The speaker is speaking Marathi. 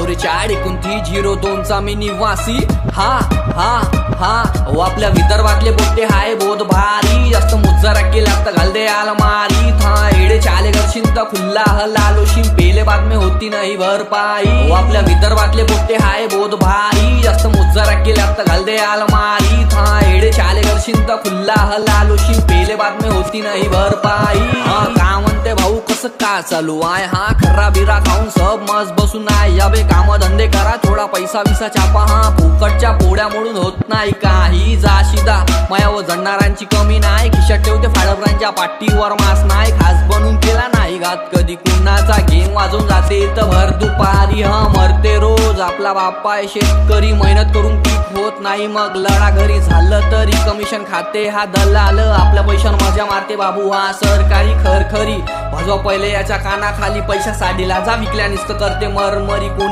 842902 मी निवासी. हा हा हा आपल्या विदर्भातले बोलते हाय बोध भारी. जास्त मुज्जरा केला तर घाल दे अलमारी. था एडे चाले करशील तर खुल्ला हलालोशील. पेले बाद में होती नाही भरपाई. आपल्या विदर्भातले बोलते हाय बोध भारी. जास्त मुज्जरा केला तर घाल दे अलमारी. था एडे चाले करशील तर खुल्ला हलालोशील. पेले बाद में होती नाही भरपाई. का म्हणते भाऊ कसं का चालू आहे. हा खर्रा बिरा खाऊन सब मस्त बसून आहे. या बे काम धंदे करा थोडा पैसा विसा छापा. हा फुकटच्या पोड्या मोडून होत नाही काही. जाशिदा मायावर जडणारांची कमी नाही. खिशात ठेवते फाडबरांच्या पाठीवर मास नाही. खास बनून केला नाही घात कधी कुणाचा. गेम वाजून जाते तर भर दुपारी. हा मरते रोज आपला बाप्पा आहे शेतकरी. मेहनत करून पीक होत नाही मग लढा घरी. झालं तरी कमिशन खाते हा दलाल. आपल्या पैशांवर मजा मारते बाबू हा सरकारी. खरखरी वाजवा पहिले याच्या कानाखाली. पैशासाठी लाजा विकल्या निस्त करते मरमरी. कोणी